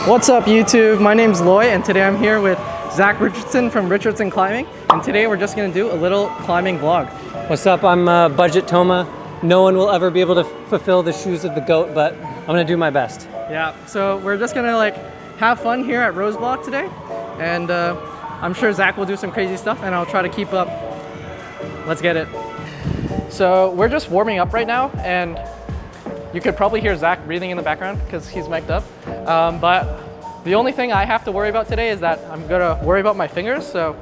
What's up YouTube? My name's Loi and today I'm here with Zach Richardson from Richardson Climbing, and today we're just going to do a little climbing vlog. What's up? I'm Budget Toma. No one will ever be able to fulfill the shoes of the goat, but I'm going to do my best. Yeah, so we're just going to have fun here at Rose Bloc today, and I'm sure Zach will do some crazy stuff and I'll try to keep up. Let's get it. So we're just warming up right now, and you could probably hear Zach breathing in the background because he's mic'd up. But the only thing I have to worry about today is that I'm gonna worry about my fingers. So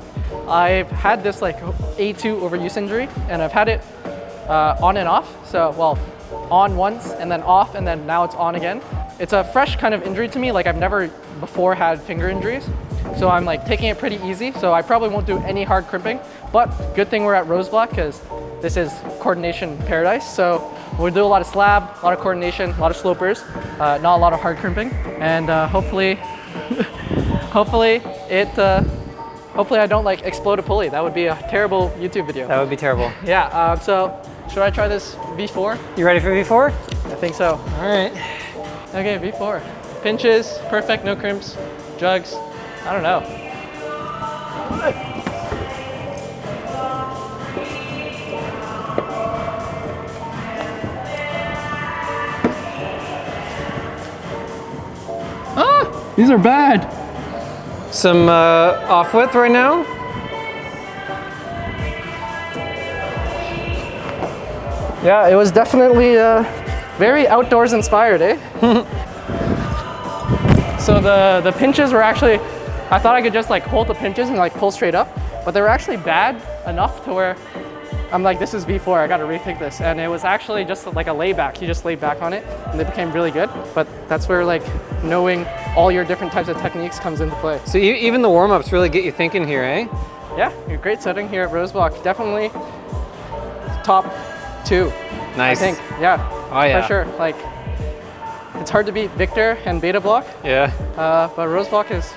I've had this A2 overuse injury, and I've had it on and off. So, well, on once and then off, and then now it's on again. It's a fresh kind of injury to me. I've never before had finger injuries. So I'm taking it pretty easy. So I probably won't do any hard crimping, but good thing we're at Rose Bloc because this is coordination paradise. So we'll do a lot of slab, a lot of coordination, a lot of slopers, not a lot of hard crimping, and hopefully, hopefully I don't explode a pulley. That would be a terrible YouTube video. That would be terrible. Yeah. So should I try this V4? You ready for V4? I think so. All right. Okay, V4. Pinches, perfect, no crimps, jugs. I don't know. Ah, these are bad. Some off width right now. Yeah, it was definitely very outdoors inspired, eh? So the pinches were actually, I thought I could just hold the pinches and pull straight up, but they were actually bad enough to where I'm this is V4, I gotta rethink this. And it was actually just a layback. You just laid back on it and they became really good. But that's where knowing all your different types of techniques comes into play. So even the warm-ups really get you thinking here, eh? Yeah, a great setting here at Rose Bloc. Definitely top 2. Nice. I think, yeah. Oh yeah. For sure. It's hard to beat Victor and Beta Bloc. Yeah. But Rose Bloc is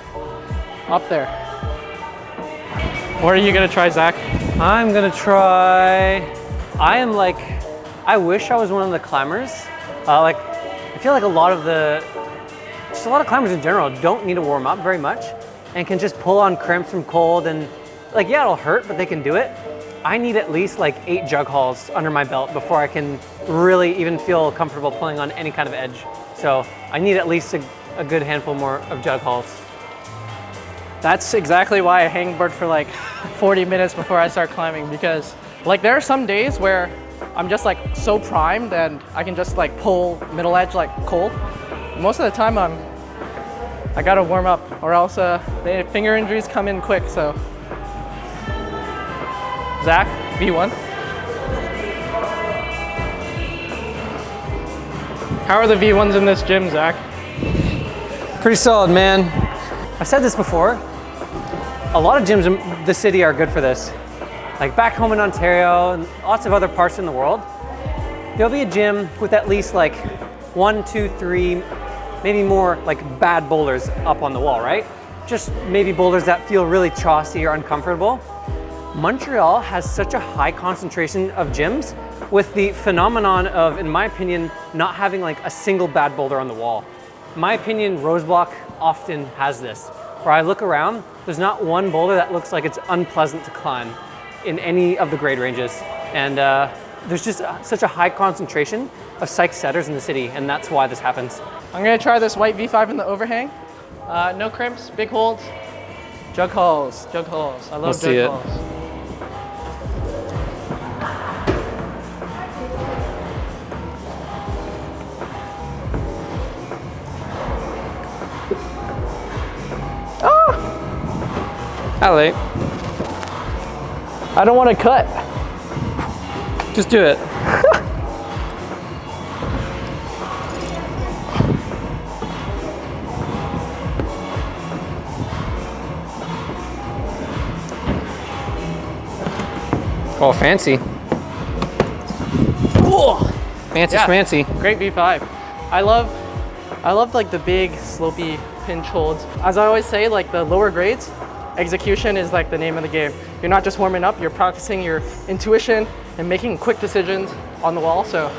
up there. What are you gonna try, Zach? I'm gonna try, I wish I was one of the climbers. I feel a lot of climbers in general don't need to warm up very much and can just pull on crimps from cold, and yeah, it'll hurt, but they can do it. I need at least 8 jug hauls under my belt before I can really even feel comfortable pulling on any kind of edge. So I need at least a good handful more of jug hauls. That's exactly why I hangboard for 40 minutes before I start climbing, because there are some days where I'm just so primed and I can just pull middle edge cold. Most of the time I gotta warm up, or else the finger injuries come in quick. So Zach, V1. How are the V1s in this gym, Zach? Pretty solid, man. I said this before, a lot of gyms in the city are good for this. Back home in Ontario and lots of other parts in the world, there'll be a gym with at least 1, 2, 3, maybe more bad boulders up on the wall, right? Just maybe boulders that feel really chossy or uncomfortable. Montreal has such a high concentration of gyms with the phenomenon of, in my opinion, not having a single bad boulder on the wall. In my opinion, Rose Bloc often has this, where I look around, there's not one boulder that looks like it's unpleasant to climb in any of the grade ranges. And there's just such a high concentration of psych setters in the city, and that's why this happens. I'm gonna try this white V5 in the overhang. No crimps, big holds, jug hauls, jug hauls. I love jug hauls. Alley. I don't want to cut. Just do it. Oh, fancy. Whoa. Fancy schmancy. Great V5. I love the big slopey pinch holds. As I always say, the lower grades, execution is the name of the game. You're not just warming up, you're practicing your intuition and making quick decisions on the wall. So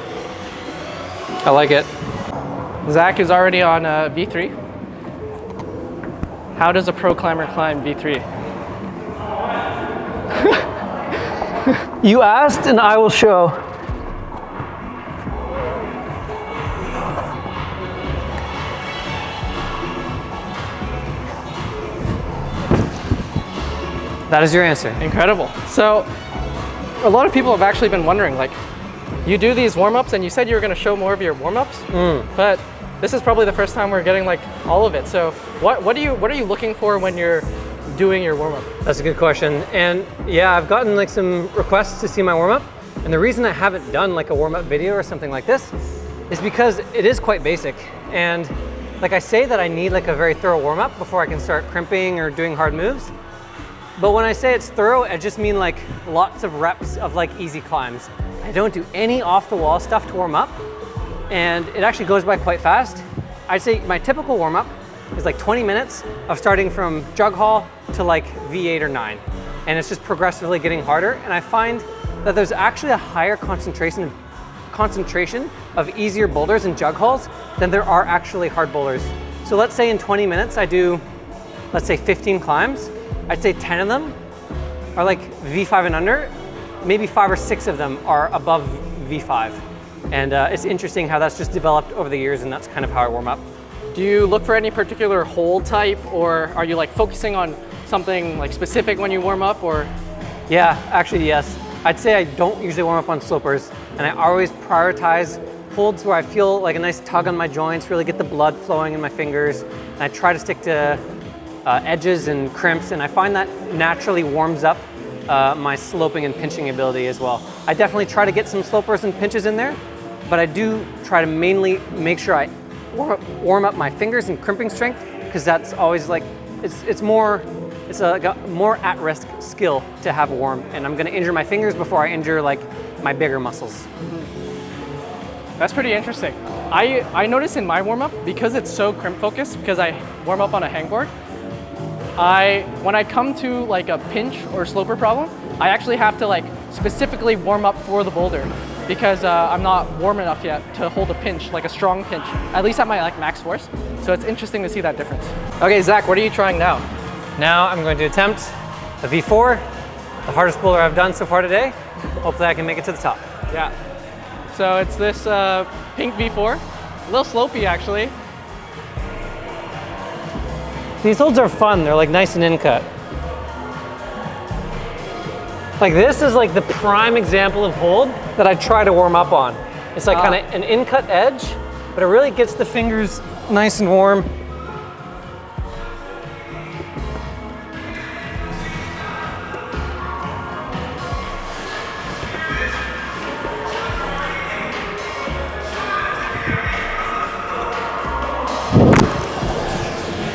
I like it. Zach is already on V3. How does a pro climber climb V3? You asked and I will show. That is your answer. Incredible. So a lot of people have actually been wondering, like, you do these warm-ups and you said you were going to show more of your warm-ups, but this is probably the first time we're getting like all of it. So what are you looking for when you're doing your warm-up? That's a good question. And yeah, I've gotten like some requests to see my warm-up. And the reason I haven't done like a warm-up video or something like this is because it is quite basic. And like I say that I need like a very thorough warm-up before I can start crimping or doing hard moves. But when I say it's thorough, I just mean like lots of reps of like easy climbs. I don't do any off the wall stuff to warm up, and it actually goes by quite fast. I'd say my typical warm up is like 20 minutes of starting from jug haul to like V8 or 9. And it's just progressively getting harder. And I find that there's actually a higher concentration of easier boulders and jug hauls than there are actually hard boulders. So let's say in 20 minutes I do, let's say 15 climbs. I'd say 10 of them are like V5 and under. Maybe 5 or 6 of them are above V5. And it's interesting how that's just developed over the years, and that's kind of how I warm up. Do you look for any particular hold type, or are you like focusing on something like specific when you warm up, or? Yeah, actually yes. I'd say I don't usually warm up on slopers, and I always prioritize holds where I feel like a nice tug on my joints, really get the blood flowing in my fingers, and I try to stick to edges and crimps, and I find that naturally warms up my sloping and pinching ability as well. I definitely try to get some slopers and pinches in there, but I do try to mainly make sure I warm up my fingers and crimping strength, because that's always like, it's a more at-risk skill to have warm, and I'm gonna injure my fingers before I injure like my bigger muscles. That's pretty interesting. I notice in my warm-up, because it's so crimp focused, because I warm up on a hangboard, when I come to like a pinch or sloper problem, I actually have to like specifically warm up for the boulder, because I'm not warm enough yet to hold a pinch, like a strong pinch, at least at my like max force. So it's interesting to see that difference. Okay, Zach, what are you trying now? Now I'm going to attempt a V4, the hardest boulder I've done so far today. Hopefully I can make it to the top. Yeah. So it's this pink V4, a little slopey actually. These holds are fun, they're like nice and in-cut. Like this is like the prime example of hold that I try to warm up on. It's like kind of an in-cut edge, but it really gets the fingers nice and warm.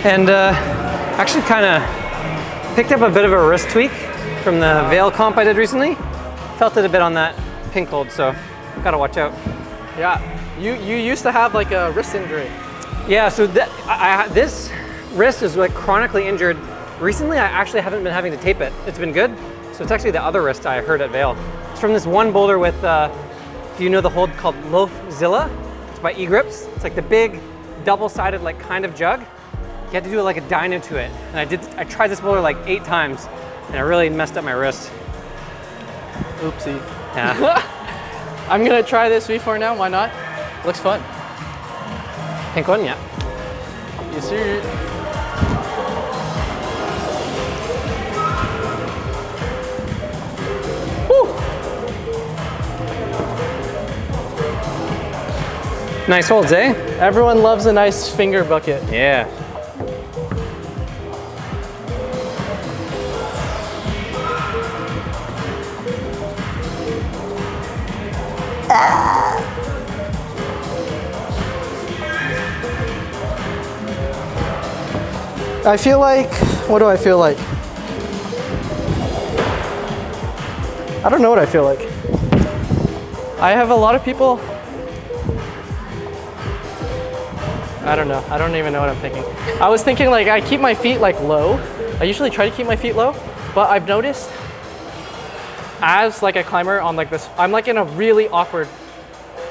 And actually kind of picked up a bit of a wrist tweak from the Vail comp I did recently. Felt it a bit on that pink hold, so gotta watch out. Yeah, you used to have like a wrist injury. Yeah, so this wrist is like chronically injured. Recently, I actually haven't been having to tape it. It's been good. So it's actually the other wrist I hurt at Vail. It's from this one boulder with, if you know the hold called Loafzilla, it's by E-Grips. It's like the big double-sided like kind of jug. You had to do like a dyno to it. And I tried this boulder like 8 times, and it really messed up my wrist. Oopsie. Yeah. I'm gonna try this V4 now, why not? Looks fun. Pink one, yeah. Yes, sir. Woo! Nice holds, eh? Everyone loves a nice finger bucket. Yeah. I feel like, what do I feel like? I don't know what I feel like. I have a lot of people, I don't know. I don't even know what I'm thinking. I was thinking like I keep my feet like low. I usually try to keep my feet low, but I've noticed as like a climber on like this, I'm like in a really awkward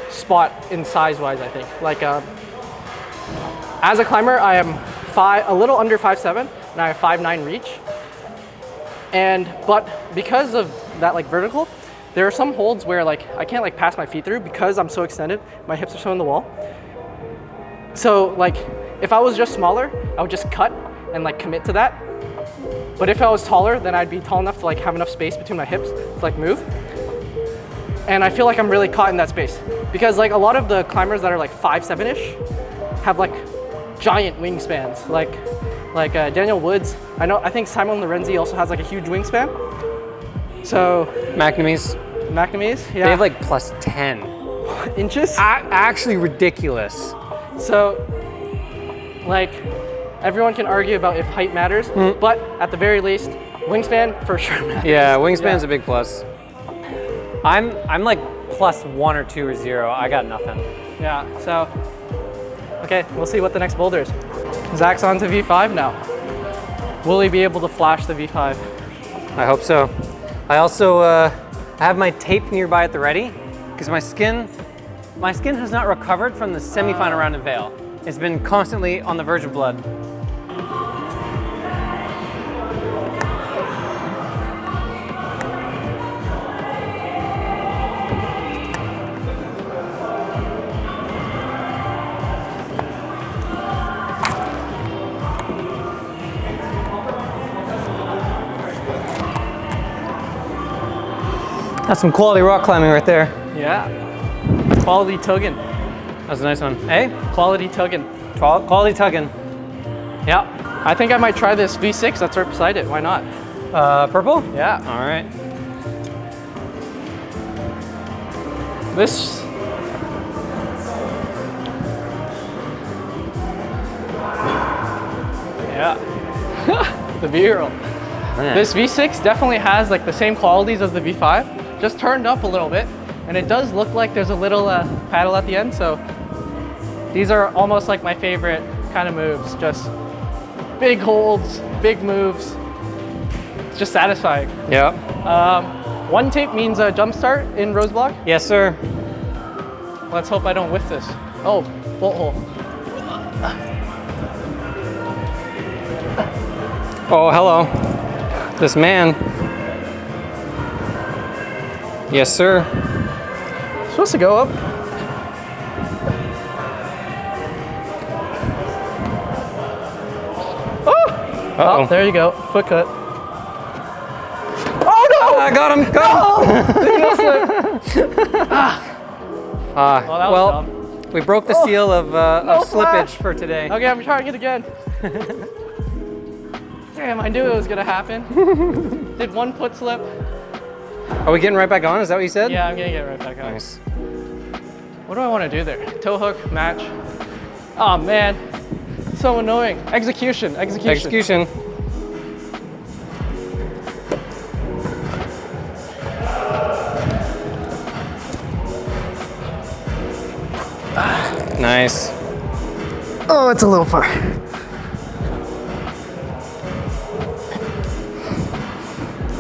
spot in size-wise, I think. Like as a climber, I am a little under 5'7", and I have 5'9" reach. But because of that like vertical, there are some holds where like I can't like pass my feet through because I'm so extended. My hips are so in the wall. So like if I was just smaller, I would just cut and like commit to that. But if I was taller, then I'd be tall enough to like have enough space between my hips to like move. And I feel like I'm really caught in that space because like a lot of the climbers that are like 5'7"-ish have like giant wingspans. Like Daniel Woods, I think Simon Lorenzi also has like a huge wingspan. So McNamee's, yeah. they have like plus 10 inches. Actually ridiculous. So like everyone can argue about if height matters, but at the very least, wingspan for sure matters. Yeah, wingspan's a big plus. I'm like plus 1 or 2 or 0. I got nothing. Yeah, so, okay, we'll see what the next boulder is. Zach's on to V5 now. Will he be able to flash the V5? I hope so. I also I have my tape nearby at the ready because my skin has not recovered from the semi-final round in Vail. It's been constantly on the verge of blood. That's some quality rock climbing right there. Yeah. Quality tugging. That's a nice one. Hey? Quality tugging. Quality tugging. Yeah. I think I might try this V6 that's right beside it. Why not? Purple? Yeah. All right. This. Yeah. The B-roll. This V6 definitely has like the same qualities as the V5. Just turned up a little bit, and it does look like there's a little paddle at the end, so these are almost like my favorite kind of moves. Just big holds, big moves. It's just satisfying. Yeah. One tape means a jump start in Rose Bloc. Yes, sir. Let's hope I don't whiff this. Oh, bolt hole. Oh, hello. This man. Yes, sir. Supposed to go up. Oh! Oh, there you go. Foot cut. Oh no! I got him. Got him. Well, well, we broke the seal of slippage for today. Okay, I'm trying it again. Damn, I knew it was gonna happen. Did one foot slip. Are we getting right back on? Is that what you said? Yeah, I'm gonna get right back on. Nice. What do I want to do there? Toe hook, match. Oh man, so annoying. Execution. Execution. Nice. Oh, it's a little far.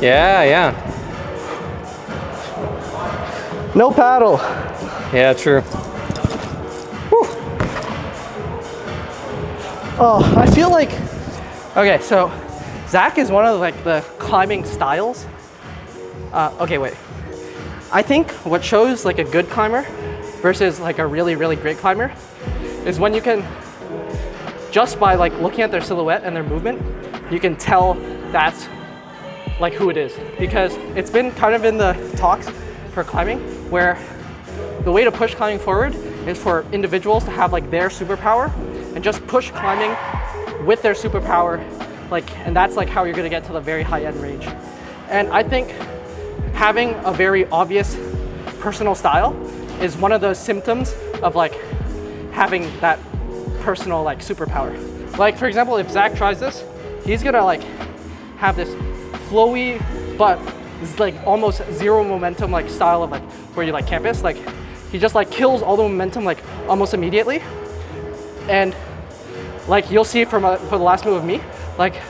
Yeah. No paddle. Yeah, true. Whew. Oh, I feel like, okay, so Zach is one of like the climbing styles. Okay, wait. I think what shows like a good climber versus like a really, really great climber is when you can, just by like looking at their silhouette and their movement, you can tell that's like who it is. Because it's been kind of in the talks for climbing where the way to push climbing forward is for individuals to have like their superpower and just push climbing with their superpower, like, and that's like how you're gonna get to the very high end range. And I think having a very obvious personal style is one of those symptoms of like having that personal like superpower. Like for example, if Zach tries this, he's gonna like have this flowy, but it's like almost zero momentum like style of like where you like campus. Like he just like kills all the momentum like almost immediately. And like you'll see for the last move of me, like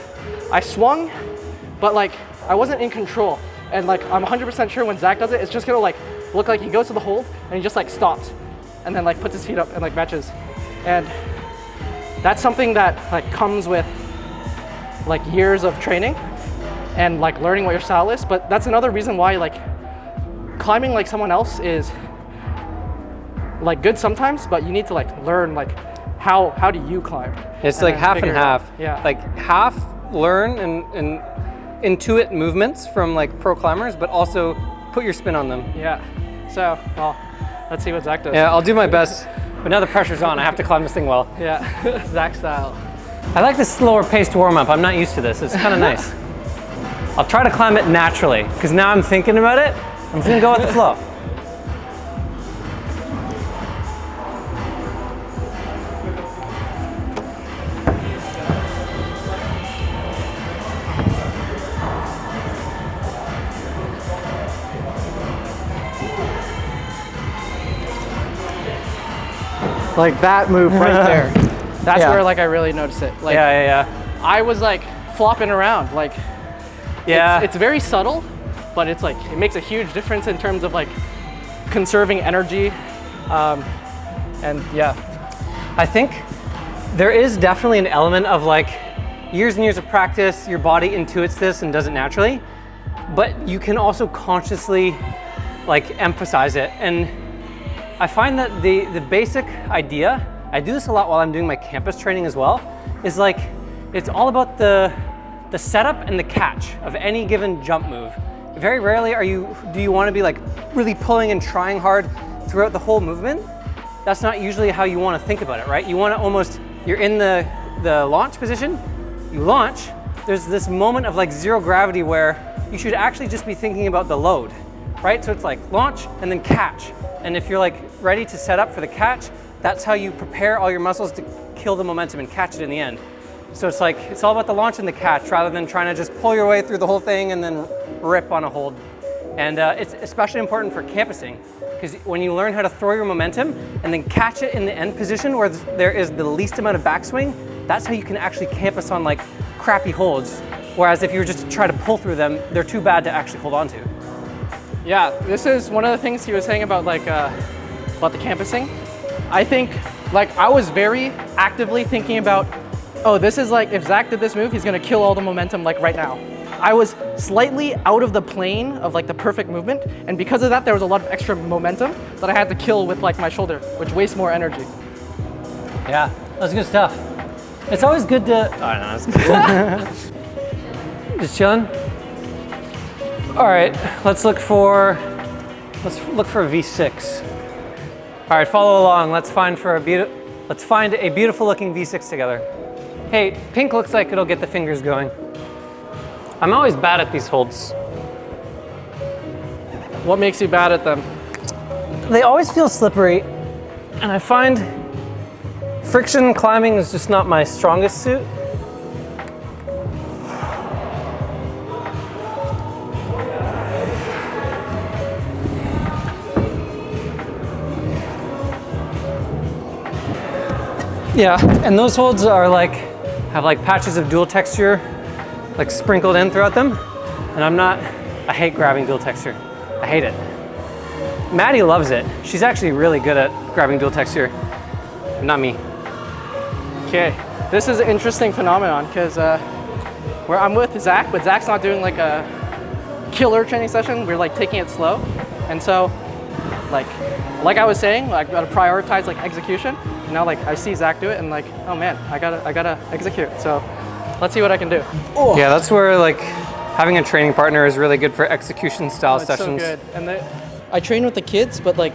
I swung, but like I wasn't in control. And like I'm 100% sure when Zach does it, it's just gonna like look like he goes to the hold and he just like stops and then like puts his feet up and like matches. And that's something that like comes with like years of training and like learning what your style is. But that's another reason why like climbing like someone else is like good sometimes, but you need to like learn like how do you climb. It's like half and half. Yeah. Like half learn and intuit movements from like pro climbers, but also put your spin on them. Yeah. So, well, let's see what Zach does. Yeah, I'll do my best. But now the pressure's on. I have to climb this thing well. Yeah, Zach style. I like this slower paced warm up. I'm not used to this. It's kind of nice. I'll try to climb it naturally because now I'm thinking about it. I'm just gonna go with the flow. Like that move right there. That's Yeah. where like I really noticed it. Like Yeah. I was like flopping around. Like Yeah. it's very subtle, but it's like it makes a huge difference in terms of like conserving energy. And yeah. I think there is definitely an element of like years and years of practice, your body intuits this and does it naturally, but you can also consciously like emphasize it. And I find that the basic idea, I do this a lot while I'm doing my campus training as well, is like, it's all about the setup and the catch of any given jump move. Very rarely do you want to be like really pulling and trying hard throughout the whole movement. That's not usually how you want to think about it, right? You want to almost, you're in the launch position, you launch, there's this moment of like zero gravity where you should actually just be thinking about the load, right? So it's like launch and then catch. And if you're like ready to set up for the catch, that's how you prepare all your muscles to kill the momentum and catch it in the end. So it's like, it's all about the launch and the catch rather than trying to just pull your way through the whole thing and then rip on a hold. And it's especially important for campusing because when you learn how to throw your momentum and then catch it in the end position where there is the least amount of backswing, that's how you can actually campus on like crappy holds. Whereas if you were just to try to pull through them, they're too bad to actually hold on to. Yeah, this is one of the things he was saying about like about the campusing. I think like I was very actively thinking about, oh, this is like if Zach did this move, he's gonna kill all the momentum like right now. I was slightly out of the plane of like the perfect movement, and because of that, there was a lot of extra momentum that I had to kill with like my shoulder, which wastes more energy. Yeah, that's good stuff. It's always good to. Oh no, it's good. Just chilling. All right, let's look for a V6. All right, follow along. Let's find a beautiful looking V6 together. Hey, pink looks like it'll get the fingers going. I'm always bad at these holds. What makes you bad at them? They always feel slippery, and I find friction climbing is just not my strongest suit. Yeah, and those holds are like, have like patches of dual texture like sprinkled in throughout them. And I hate grabbing dual texture. I hate it. Maddie loves it. She's actually really good at grabbing dual texture. Not me. Okay, this is an interesting phenomenon because where I'm with Zach, but Zach's not doing like a killer training session. We're like taking it slow. And so like I was saying, like, I gotta prioritize like execution. And now like I see Zach do it and like, oh man, I gotta execute. So let's see what I can do. Oh. Yeah, that's where like having a training partner is really good for execution style sessions. So good. And I train with the kids, but like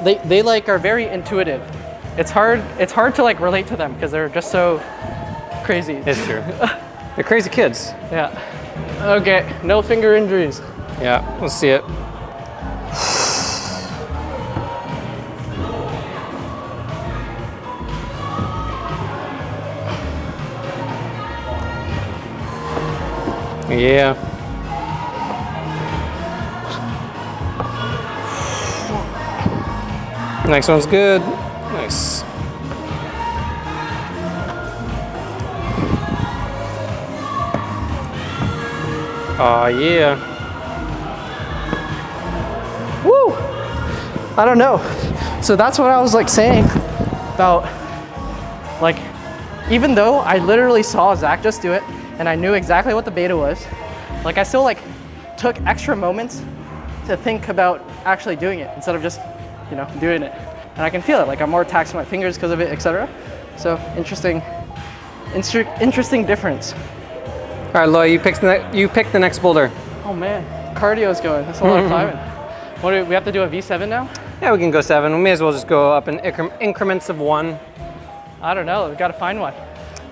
they like are very intuitive. It's hard to like relate to them because they're just so crazy. It's true. They're crazy kids. Yeah. Okay, no finger injuries. Yeah, let's see it. Yeah. Next one's good. Nice. Oh yeah. Woo! I don't know. So that's what I was like saying about like even though I literally saw Zach just do it and I knew exactly what the beta was, like I still like took extra moments to think about actually doing it instead of just, you know, doing it. And I can feel it, like I'm more taxing my fingers because of it, etc. So interesting difference. All right, Loi, you pick the next boulder. Oh man, cardio's going. That's a lot of climbing. What do we have to do a V7 now? Yeah, we can go 7. We may as well just go up in increments of 1. I don't know. We've got to find one.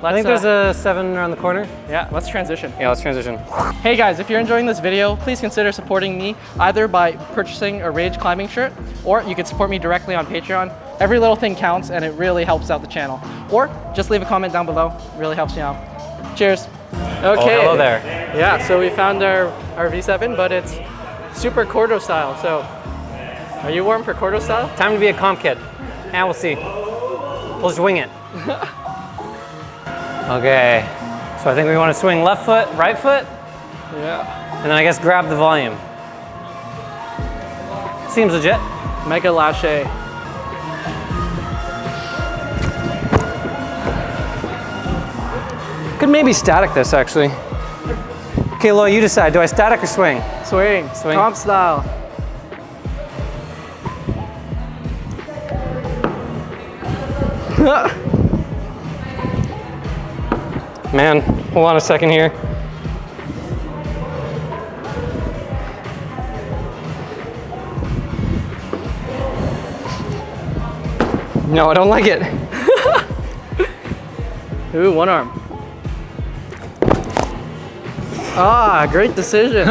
I think there's a 7 around the corner. Yeah, let's transition. Yeah, let's transition. Hey guys, if you're enjoying this video, please consider supporting me either by purchasing a Rage climbing shirt, or you can support me directly on Patreon. Every little thing counts and it really helps out the channel. Or just leave a comment down below. It really helps me out. Cheers. Okay. Oh, hello there. Yeah, so we found our V7, but it's super Coordo style. So are you warm for Coordo style? Time to be a comp kid. And we'll see. We'll just wing it. Okay, so I think we want to swing left foot, right foot. Yeah. And then I guess grab the volume. Seems legit. Mega lâché. Could maybe static this actually. Okay, Loi, you decide. Do I static or swing? Swing. Swing. Comp style. Man, hold on a second here. No, I don't like it. Ooh, one arm. Ah, great decision.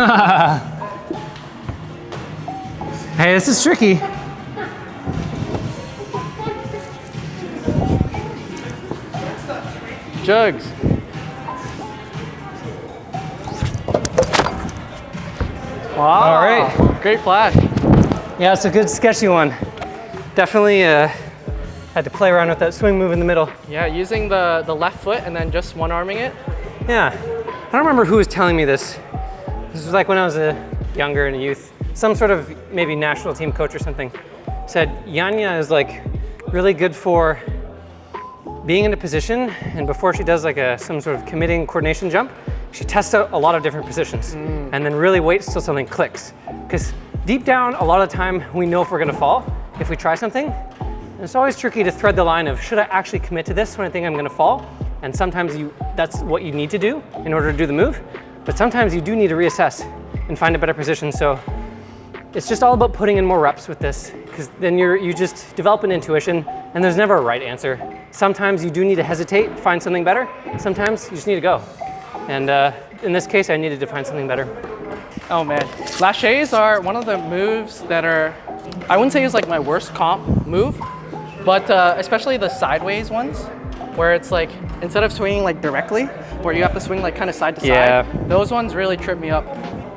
Hey, this is tricky. Jugs. Wow. All right. Great flash. Yeah, it's a good sketchy one. Definitely had to play around with that swing move in the middle. Yeah, using the left foot and then just one arming it. Yeah. I don't remember who was telling me this. This was like when I was younger and a youth. Some sort of maybe national team coach or something said Yanya is like really good for being in a position, and before she does like some sort of committing coordination jump, she tests out a lot of different positions and then really waits till something clicks. Because deep down, a lot of the time, we know if we're gonna fall if we try something. And it's always tricky to thread the line of, should I actually commit to this when I think I'm gonna fall? And sometimes that's what you need to do in order to do the move. But sometimes you do need to reassess and find a better position. So it's just all about putting in more reps with this, because then you just develop an intuition, and there's never a right answer. Sometimes you do need to hesitate, find something better. Sometimes you just need to go. And in this case, I needed to find something better. Oh man. Lâchés are one of the moves that are, I wouldn't say is like my worst comp move, but especially the sideways ones, where it's like, instead of swinging like directly, where you have to swing like kind of side to side, those ones really trip me up.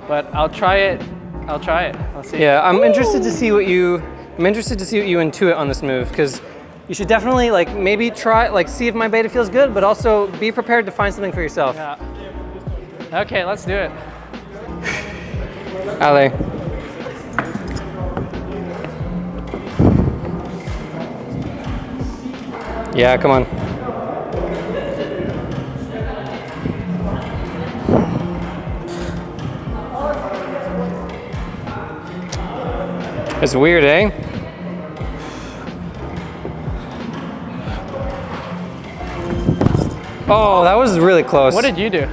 But I'll try it. Let's see. Yeah, I'm interested to see what you intuit on this move, because you should definitely like maybe try, like see if my beta feels good, but also be prepared to find something for yourself. Yeah. Okay, let's do it. Allez. Yeah, come on. It's weird, eh? Oh, that was really close. What did you do?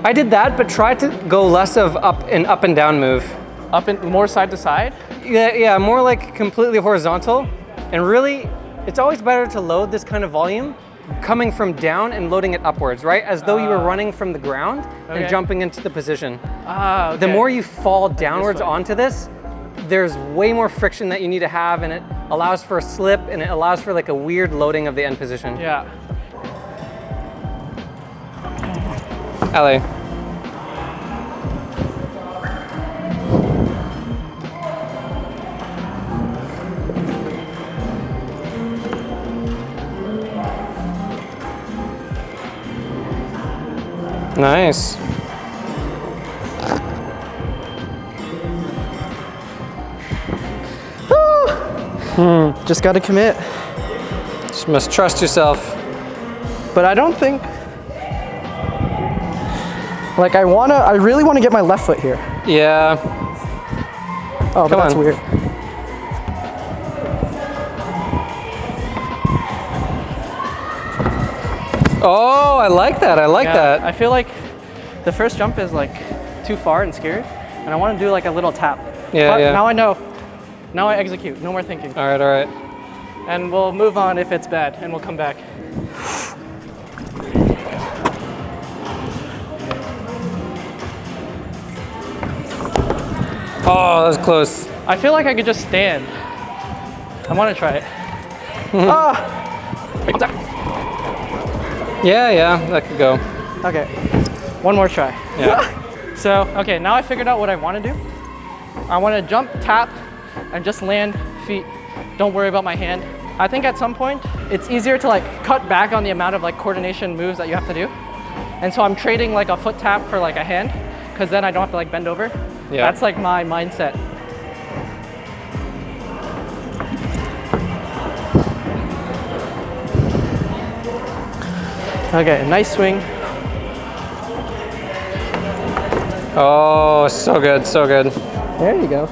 I did that, but tried to go less of up and down move. Up and more side to side? Yeah, more like completely horizontal. And really, it's always better to load this kind of volume coming from down and loading it upwards, right? As though you were running from the ground and jumping into the position. Okay. The more you fall downwards onto this, there's way more friction that you need to have, and it allows for a slip, and it allows for like a weird loading of the end position. Yeah. Allez. Nice. Just gotta commit. Just must trust yourself. but I don't think, like I really want to get my left foot here. Yeah. Oh, but that's weird. Oh, I like that. I like that. I feel like the first jump is like too far and scary, and I want to do like a little tap. Yeah, but yeah. Now I know. Now I execute. No more thinking. All right, all right. And we'll move on if it's bad, and we'll come back. Oh, that was close. I feel like I could just stand. I want to try it. Yeah, yeah, that could go. Okay, one more try. Yeah. So, okay, now I figured out what I want to do. I want to jump, tap, and just land feet. Don't worry about my hand. I think at some point, it's easier to like cut back on the amount of like coordination moves that you have to do. And so I'm trading like a foot tap for like a hand, because then I don't have to like bend over. Yeah. That's like my mindset. Okay, nice swing. Oh, so good, so good. There you go.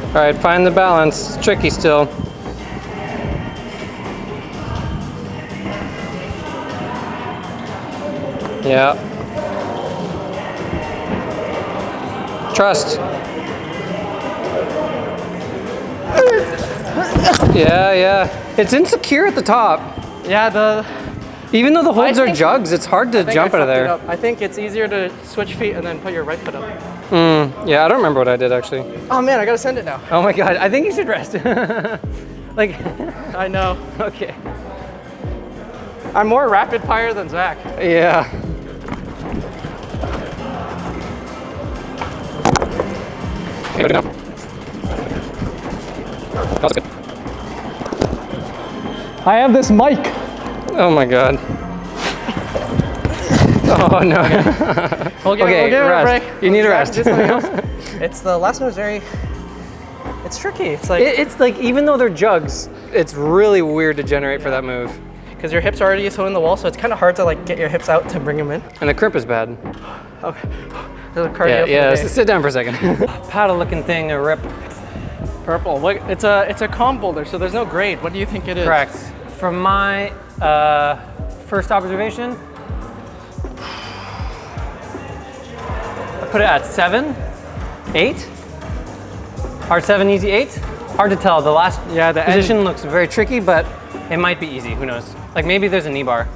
All right, find the balance. It's tricky still. Yeah. Trust. Yeah, yeah. It's insecure at the top. Yeah, Even though the holds are think- jugs, it's hard to jump out of there. I think it's easier to switch feet and then put your right foot up. Yeah, I don't remember what I did actually. Oh man, I gotta send it now. Oh my god, I think you should rest. Like, I know. okay. I'm more rapid fire than Zach. Yeah. I have this mic. Oh my god. Oh no. We'll give it a rest. break. You need a Zach, rest. do something else. It's the last one is it's tricky. It's like, It's like, even though they're jugs, it's really weird to generate for that move. because your hips are already so in the wall, so it's kind of hard to like get your hips out to bring them in. And the crimp is bad. Okay. There's a cardio for the Yeah, day. sit down for a second. Paddle looking thing, a rip. Purple. What? It's a calm boulder, so there's no grade. What do you think it is? Correct. From my first observation, I put it at 7, 8. Hard 7, easy 8. Hard to tell. The last position looks very tricky, but it might be easy. Who knows? Like maybe there's a knee bar.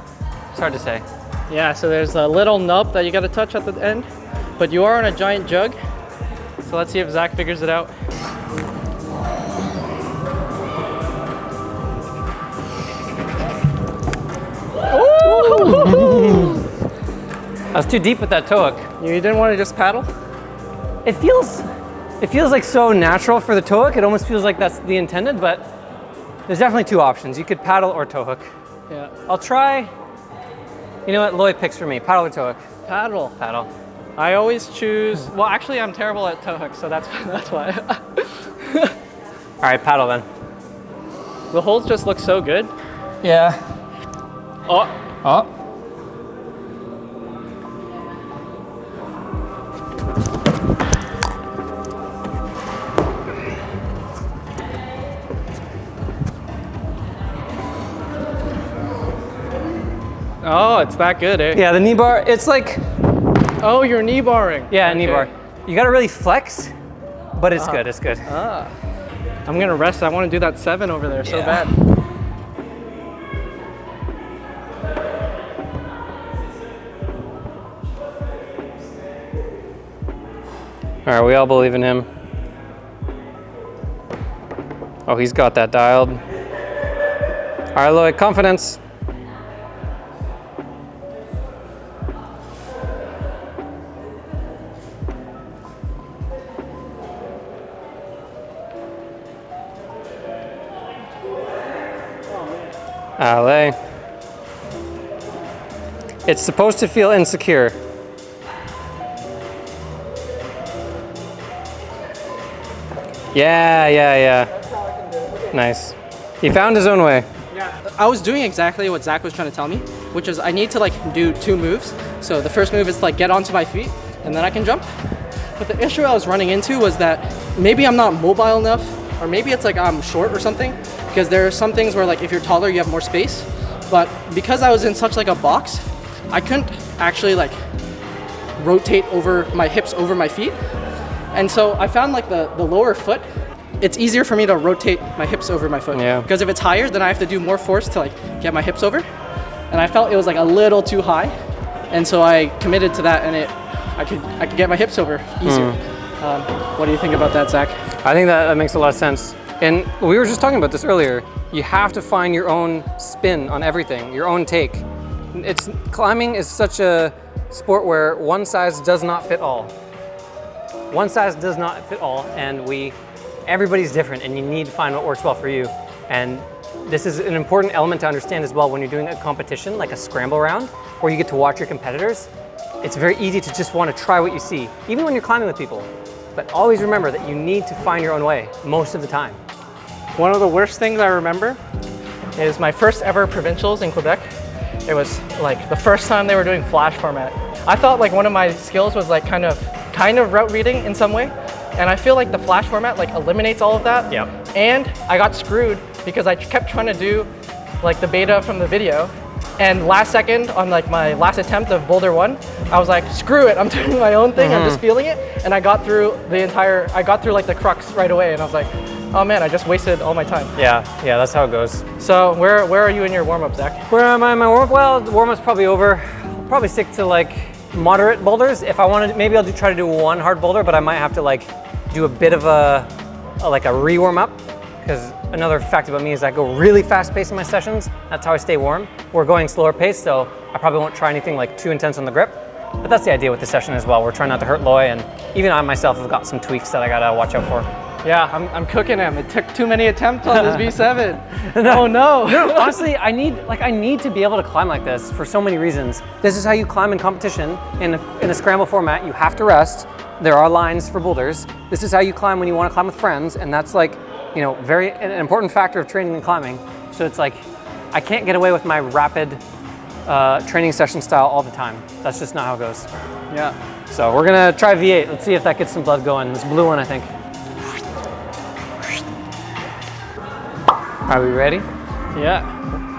It's hard to say. Yeah, so there's a little nub that you got to touch at the end, but you are on a giant jug. So let's see if Zach figures it out. I was too deep with that toe hook. You didn't want to just paddle? It feels like so natural for the toe hook. It almost feels like that's the intended, but there's definitely two options. You could paddle or toe hook. Yeah. I'll try. You know what? Loi picks for me. Paddle or toe hook? Paddle. Paddle. I always choose, well actually I'm terrible at toe hooks, so that's why. All right, paddle then. The holes just look so good. Yeah. Oh. Oh. Oh, it's that good, eh? Yeah, the knee bar, it's like, Oh, you're knee barring. yeah, Okay. knee bar. You gotta really flex, but it's good, it's good. Ah. I'm gonna rest. I want to do that 7 over there so bad. All right, we all believe in him. Oh, he's got that dialed. All right, Loi, confidence. Allez. It's supposed to feel insecure. Yeah. Nice. He found his own way. Yeah, I was doing exactly what Zach was trying to tell me, which is I need to like do 2 moves. So the first move is to like get onto my feet and then I can jump. But the issue I was running into was that maybe I'm not mobile enough, or maybe it's like I'm short or something, because there are some things where like if you're taller you have more space. But because I was in such like a box, I couldn't actually like rotate over my hips over my feet. And so I found like the lower foot, it's easier for me to rotate my hips over my foot. Yeah. Because if it's higher, then I have to do more force to like get my hips over. And I felt it was like a little too high. And so I committed to that, and I could get my hips over easier. What do you think about that, Zach? I think that makes a lot of sense. And we were just talking about this earlier. You have to find your own spin on everything, your own take. Climbing is such a sport where one size does not fit all. One size does not fit all, and everybody's different, and you need to find what works well for you. And this is an important element to understand as well when you're doing a competition, like a scramble round, where you get to watch your competitors. It's very easy to just want to try what you see, even when you're climbing with people. But always remember that you need to find your own way most of the time. One of the worst things I remember is my first ever provincials in Quebec. It was like the first time they were doing flash format. I thought like one of my skills was like kind of route reading in some way. And I feel like the flash format like eliminates all of that. Yep. And I got screwed because I kept trying to do like the beta from the video. And last second on like my last attempt of boulder 1, I was like, screw it, I'm doing my own thing, I'm just feeling it. And I got through like the crux right away, and I was like, oh man, I just wasted all my time. Yeah, that's how it goes. So where are you in your warm-up, Zach? Where am I in my warm-up? Well, the warm-up's probably over. I'll probably stick to like moderate boulders. If I wanted, maybe I'll try to do 1 hard boulder, but I might have to like do a bit of a re-warm up, because another fact about me is I go really fast paced in my sessions. That's how I stay warm. We're going slower pace, so I probably won't try anything like too intense on the grip. But that's the idea with the session as well. We're trying not to hurt Loi, and even I myself have got some tweaks that I gotta watch out for. Yeah, I'm cooking him. It took too many attempts on this V7. Oh no. No, honestly, I need to be able to climb like this for so many reasons. This is how you climb in competition. In a scramble format, you have to rest. There are lines for boulders. This is how you climb when you want to climb with friends, and that's like, you know, an important factor of training and climbing. So it's like, I can't get away with my rapid training session style all the time. That's just not how it goes. Yeah. So we're gonna try V8. Let's see if that gets some blood going. This blue one, I think. Are we ready? Yeah.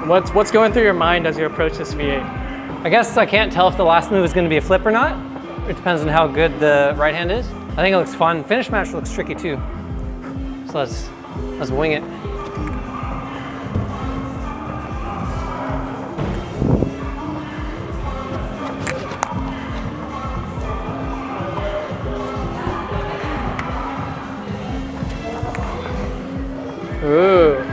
What's going through your mind as you approach this V8? I guess I can't tell if the last move is gonna be a flip or not. It depends on how good the right hand is. I think it looks fun. Finish match looks tricky too. So let's wing it. Ooh.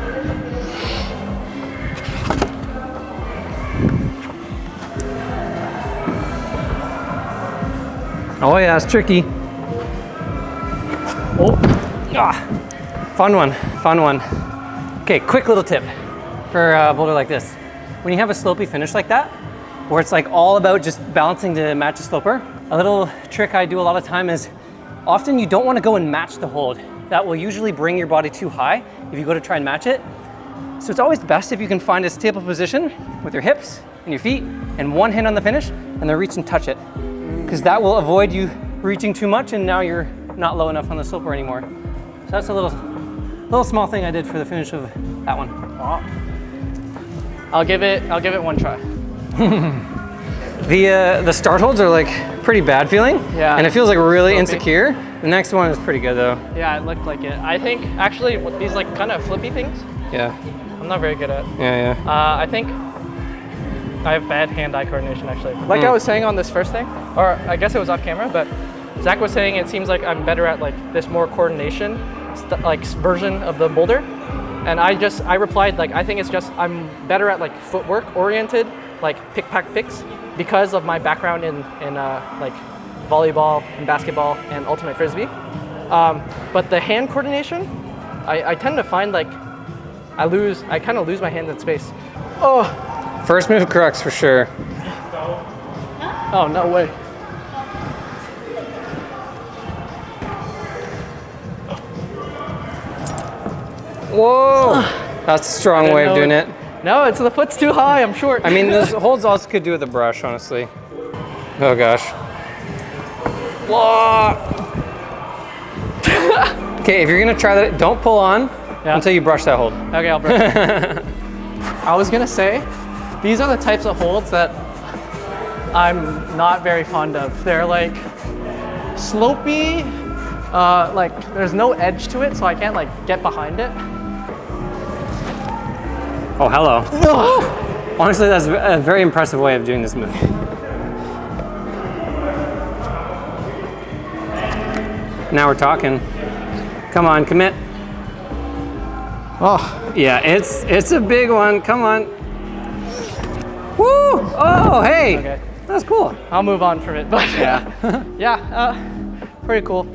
Oh yeah, it's tricky. Oh, fun one. Okay, quick little tip for a boulder like this. When you have a slopey finish like that, where it's like all about just balancing to match the sloper, a little trick I do a lot of time is often you don't want to go and match the hold. That will usually bring your body too high if you go to try and match it. So it's always best if you can find a stable position with your hips and your feet and one hand on the finish and then reach and touch it. Because that will avoid you reaching too much and now you're not low enough on the sloper anymore. So that's a little small thing I did for the finish of that one. Wow. I'll give it 1 try. The start holds are like pretty bad feeling. Yeah. And it feels like really insecure. The next one is pretty good though. Yeah, it looked like it. I think actually with these like kind of flippy things, Yeah. I'm not very good at. Yeah. I think I have bad hand-eye coordination actually. Like I was saying on this first thing, or I guess it was off camera, but Zach was saying it seems like I'm better at like this more coordination version of the boulder. And I replied like, I think it's just I'm better at like footwork oriented, like pick, pack, picks, because of my background in like volleyball and basketball and ultimate frisbee. But the hand coordination, I tend to find like I kind of lose my hand in space. Oh. First move crux for sure. Oh, no way. Whoa! That's a strong way of doing it. No, it's the foot's too high, I'm short. I mean, those holds also could do with a brush, honestly. Oh gosh. Whoa! Okay, if you're gonna try that, don't pull on until you brush that hold. Okay, I'll brush it. I was gonna say, these are the types of holds that I'm not very fond of. They're like slopey, like there's no edge to it, so I can't like get behind it. Oh, hello. Honestly, that's a very impressive way of doing this move. Now we're talking. Come on, commit. Oh. Yeah, it's a big one. Come on. Woo! Oh, hey. Okay. That's cool. I'll move on from it, but Yeah. yeah, pretty cool.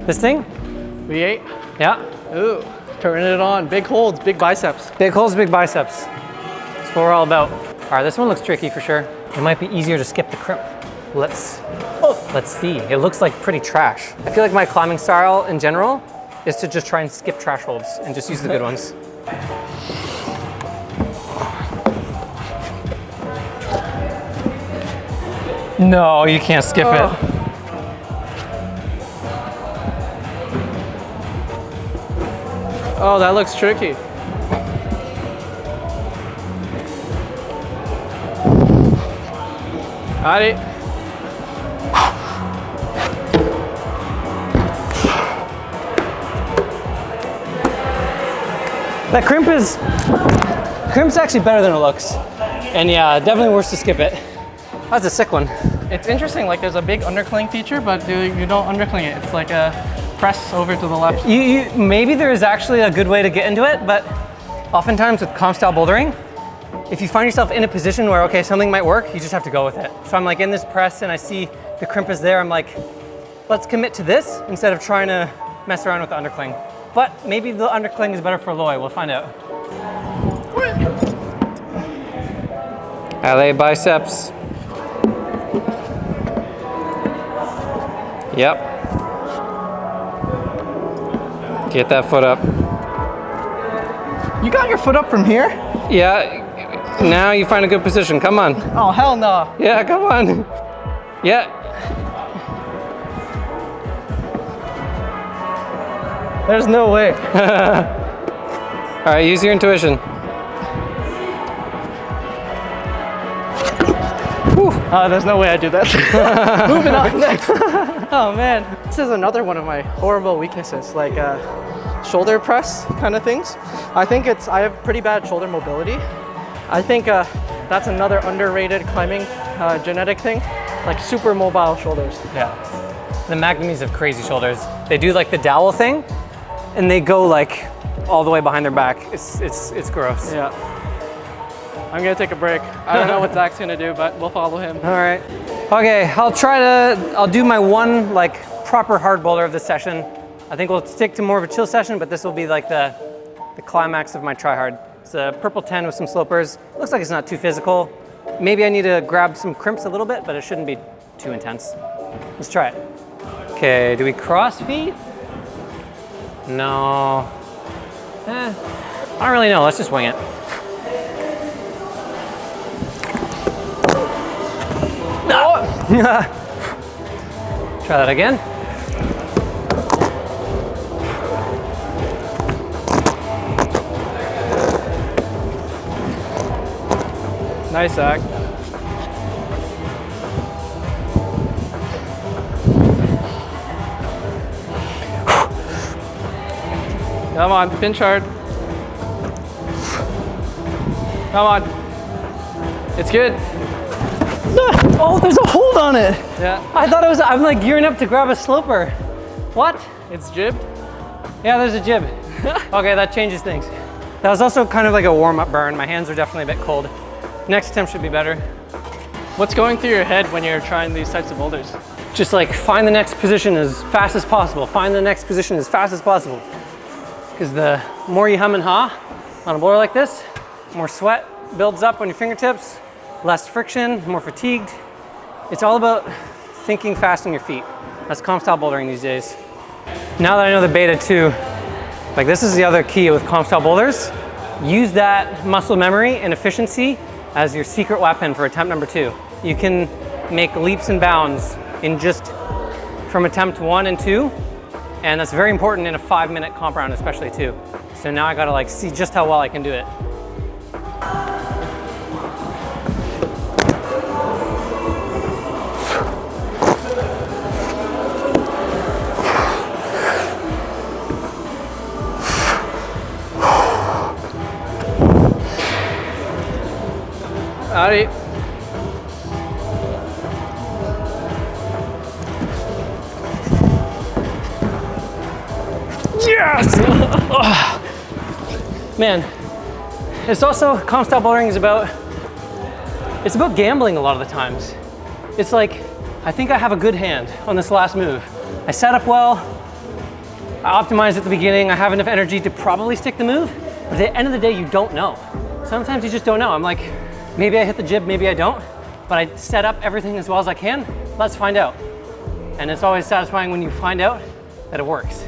This thing? V8. Yeah. Ooh, turning it on. Big holds, big biceps. Big holds, big biceps. That's what we're all about. All right, this one looks tricky for sure. It might be easier to skip the crimp. Let's see. It looks like pretty trash. I feel like my climbing style in general is to just try and skip trash holds and just use the good ones. No, you can't skip it. Oh, that looks tricky. Maddie. That crimp's actually better than it looks. And yeah, definitely worse to skip it. That's a sick one. It's interesting, like there's a big undercling feature, but you don't undercling it. It's like a press over to the left. Maybe there is actually a good way to get into it, but oftentimes with comp style bouldering, if you find yourself in a position where, okay, something might work, you just have to go with it. So I'm like in this press and I see the crimp is there, I'm like, let's commit to this instead of trying to mess around with the undercling. But maybe the undercling is better for Loi, we'll find out. LA biceps. Yep. Get that foot up. You got your foot up from here? Yeah. Now you find a good position. Come on. Oh, hell no. Yeah, come on. Yeah. There's no way. All right, use your intuition. There's no way I do that. Moving on next. Oh man, this is another one of my horrible weaknesses, like shoulder press kind of things. I think I have pretty bad shoulder mobility. I think that's another underrated climbing genetic thing, like super mobile shoulders. Yeah. The Magnamies have crazy shoulders. They do like the dowel thing, and they go like all the way behind their back. It's gross. Yeah. I'm gonna take a break. I don't know what Zach's gonna do, but we'll follow him. All right. Okay, I'll do my one like proper hard boulder of this session. I think we'll stick to more of a chill session, but this will be like the climax of my try hard. It's a purple 10 with some slopers. Looks like it's not too physical. Maybe I need to grab some crimps a little bit, but it shouldn't be too intense. Let's try it. Okay, do we cross feet? No. I don't really know, let's just wing it. Try that again. Nice, Zach. Come on, pinch hard. Come on. It's good. Oh, there's a hold on it. Yeah. I thought I'm like gearing up to grab a sloper. What? It's jibbed. Yeah, there's a jib. Okay, that changes things. That was also kind of like a warm-up burn. My hands are definitely a bit cold. Next attempt should be better. What's going through your head when you're trying these types of boulders? Just like find the next position as fast as possible. Find the next position as fast as possible. Because the more you hum and ha on a boulder like this, more sweat builds up on your fingertips, less friction, more fatigued. It's all about thinking fast on your feet. That's comp style bouldering these days. Now that I know the beta too, like this is the other key with comp style boulders. Use that muscle memory and efficiency as your secret weapon for attempt number 2. You can make leaps and bounds in just from attempt 1 and 2, and that's very important in a 5-minute comp round especially too. So now I gotta like see just how well I can do it. Howdy. Yes! Man, it's also, comp style bouldering is about, it's about gambling a lot of the times. It's like, I think I have a good hand on this last move. I set up well, I optimized at the beginning, I have enough energy to probably stick the move, but at the end of the day, you don't know. Sometimes you just don't know. I'm like, maybe I hit the jib, maybe I don't, but I set up everything as well as I can. Let's find out. And it's always satisfying when you find out that it works.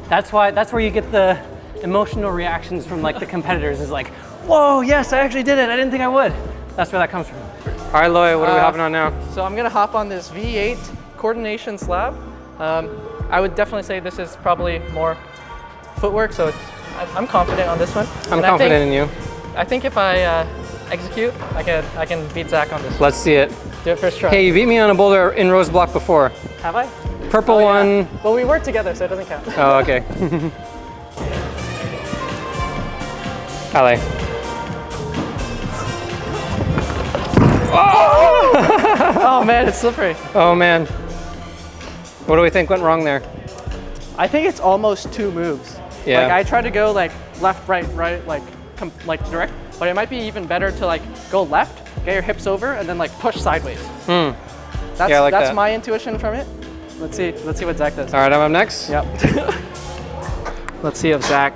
That's where you get the emotional reactions from like the competitors is like, whoa, yes, I actually did it. I didn't think I would. That's where that comes from. All right, Loi, what are we hopping on now? So I'm gonna hop on this V8 coordination slab. I would definitely say this is probably more footwork, so I'm confident on this one. I'm confident in you. I think if I execute, I can beat Zach on this one. Let's see it. Do it first try. Hey, you beat me on a boulder in Rose Bloc before. Have I? Purple one. Well, we worked together, so it doesn't count. Oh, okay. Ale. Oh man, it's slippery. Oh man. What do we think went wrong there? I think it's almost 2 moves. Yeah. Like I tried to go like left, right, like direct, but it might be even better to like go left, get your hips over, and then like push sideways. Yeah, I like that's that. my intuition from it. Let's see what Zach does. All right, I'm up next. Yep. Let's see if Zach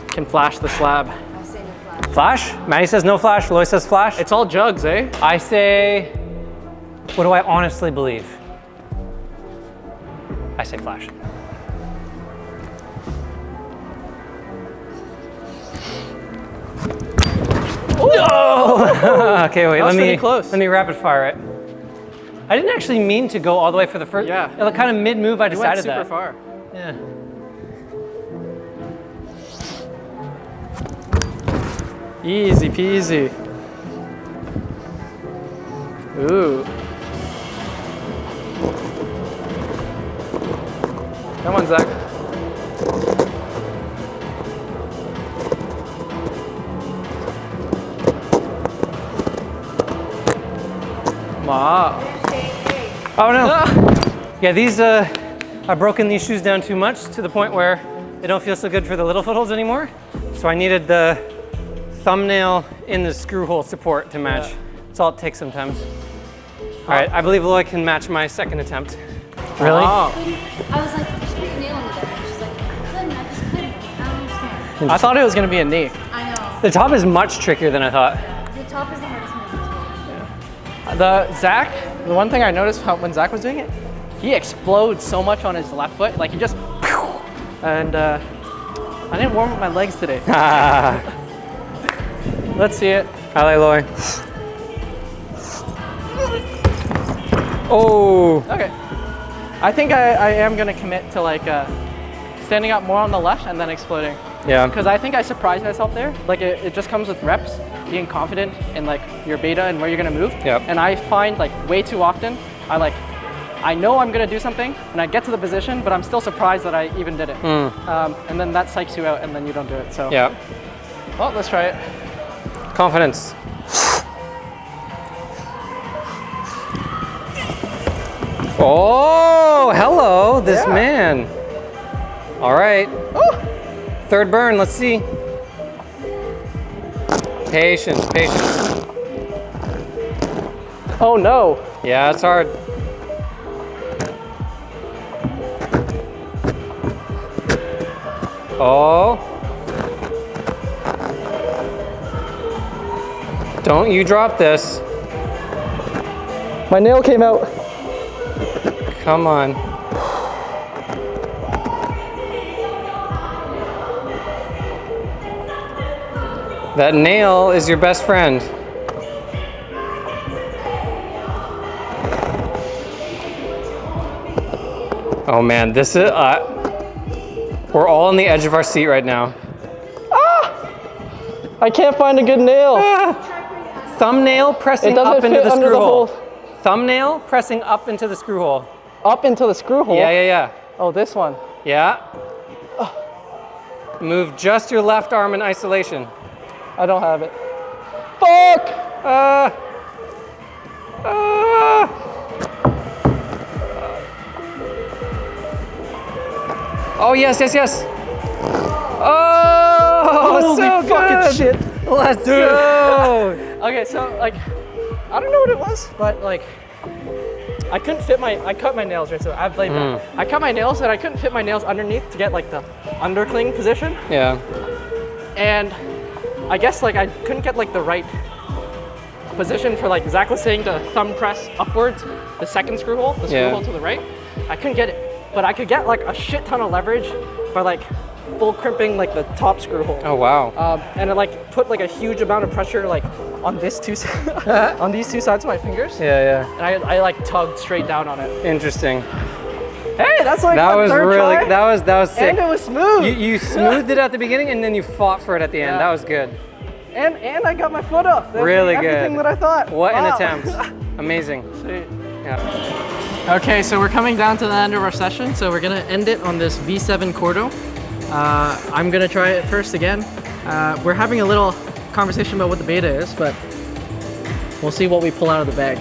can flash the slab. I say no flash. Flash? Maddie says no flash, Loi says flash. It's all jugs, eh? I say, what do I honestly believe? I say flash. No! Okay, wait, That was pretty close. let me rapid fire it. I didn't actually mean to go all the way for the first, Yeah. Like kind of mid-move I You went decided super that. far. Yeah. Easy peasy. Ooh. Come on, Zach. Ma. Oh no. Yeah, these, I've broken these shoes down too much to the point where they don't feel so good for the little footholds anymore. So I needed the thumbnail in the screw hole support to match. Yeah. That's all it takes sometimes. All right, I believe Loi can match my second attempt. Really? I was like, just put your nail in the bed. And she's like, I just couldn't. I don't understand. I thought it was gonna be a knee. I know. The top is much trickier than I thought. The top is the hardest move. The one thing I noticed when Zach was doing it, he explodes so much on his left foot, like he just, and I didn't warm up my legs today. Let's see it. Ale, Loi. Oh. Okay. I think I am gonna commit to like standing up more on the left and then exploding. Yeah. Because I think I surprised myself there. Like it just comes with reps, being confident in like your beta and where you're gonna move. Yep. And I find like way too often, I know I'm gonna do something and I get to the position, but I'm still surprised that I even did it. And then that psychs you out and then you don't do it, so. Yeah. Well, let's try it. Confidence. Oh, hello, this Yeah. man. All right. Oh! Third burn, let's see. Patience, patience. Oh no. Yeah, it's hard. Oh. Don't you drop this. My nail came out. Come on. That nail is your best friend. Oh man, this is, we're all on the edge of our seat right now. I can't find a good nail. Thumbnail pressing doesn't up into fit the under screw the hole. hole. Thumbnail pressing up into the screw hole. Up into the screw hole? Yeah. Oh, this one. Yeah. Move just your left arm in isolation. I don't have it. Fuck! Oh, yes. Oh, Holy so fucking good. shit. Let's go. Okay, so like, I don't know what it was, but like, I couldn't fit I cut my nails, right? So I blame that. I cut my nails and I couldn't fit my nails underneath to get like the undercling position. Yeah. And I guess like I couldn't get like the right position for like Zach was saying to thumb press upwards, the second screw hole, the screw hole to the right. I couldn't get it, but I could get like a shit ton of leverage by like full crimping like the top screw hole. Oh wow. And it like put like a huge amount of pressure like on this on these two sides of my fingers. Yeah. And I like tugged straight down on it. Interesting. Hey, that's like That the was third really, try, that was sick. and it was smooth. You smoothed it at the beginning and then you fought for it at the end. Yeah. That was good. And I got my foot up. That's Really everything good. that I thought. What an Wow. attempt. Amazing. Sweet. Yeah. Okay, so we're coming down to the end of our session. So we're gonna end it on this V7 Coordo. I'm gonna try it first again. We're having a little conversation about what the beta is, but we'll see what we pull out of the bag.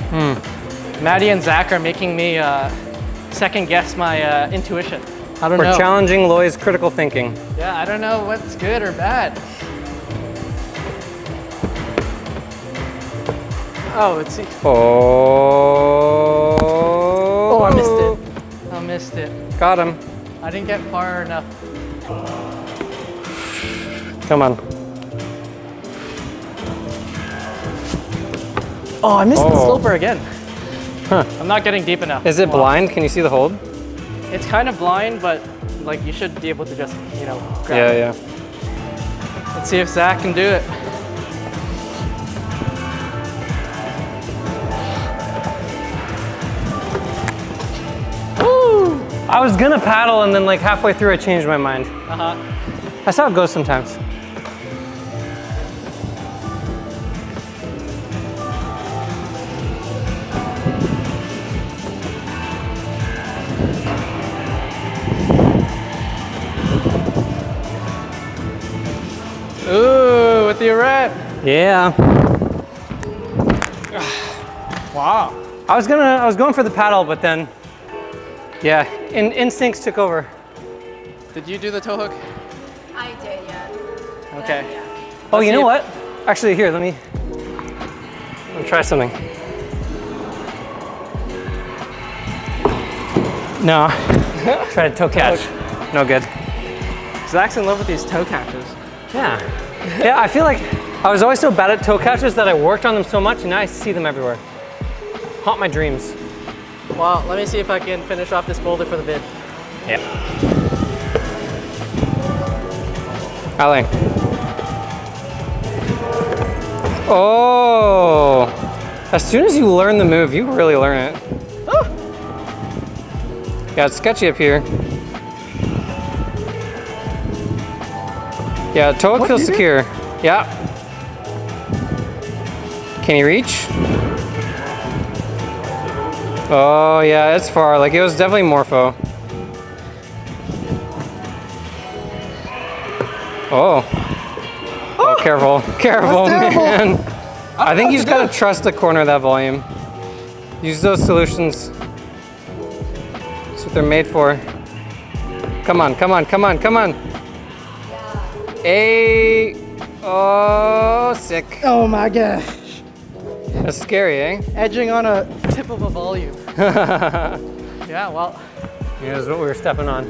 Maddie and Zach are making me second guess my intuition. I don't know. We're challenging Loi's critical thinking. Yeah, I don't know what's good or bad. Oh, it's. Oh, I missed it. I missed it. Got him. I didn't get far enough. Come on. Oh, I missed the Oh. sloper again. Huh. I'm not getting deep enough. Is it blind? Can you see the hold? It's kind of blind, but like you should be able to just, grab it. Yeah. Let's see if Zach can do it. Woo! I was gonna paddle and then like halfway through I changed my mind. That's how it goes sometimes. Ooh, with the red. Yeah. Wow. I was going for the paddle, but then, yeah, instincts took over. Did you do the toe hook? I did, yeah. Okay. Yeah. Oh, you see know if- what? Actually, here, let me try something. No. Try to toe catch. No good. Zach's in love with these toe catches. Yeah. Yeah, I feel like I was always so bad at toe catches that I worked on them so much and now I see them everywhere. Haunt my dreams. Well, let me see if I can finish off this boulder for the bid. Yeah. Ali. Oh. As soon as you learn the move, you really learn it. Oh. Yeah, it's sketchy up here. Yeah, toe hook feels secure. Yeah. Can you reach? Oh yeah, it's far. Like it was definitely morpho. Oh. Oh, careful. Careful, man. I think you just gotta trust the corner of that volume. Use those solutions. That's what they're made for. Come on, come on, come on, come on. Oh, sick. Oh my gosh. That's scary, eh? Edging on a tip of a volume. Yeah, well. Yeah, that's what we were stepping on.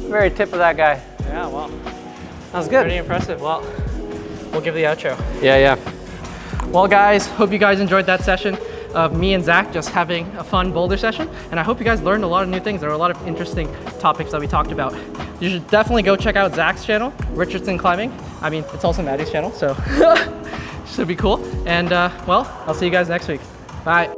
Very tip of that guy. Yeah, well. That was good. Pretty impressive. Well, we'll give the outro. Yeah. Well, guys, hope you guys enjoyed that session. of me and Zach just having a fun boulder session. And I hope you guys learned a lot of new things. There were a lot of interesting topics that we talked about. You should definitely go check out Zach's channel, Richardson Climbing. I mean, it's also Maddie's channel, so should be cool. And well, I'll see you guys next week. Bye.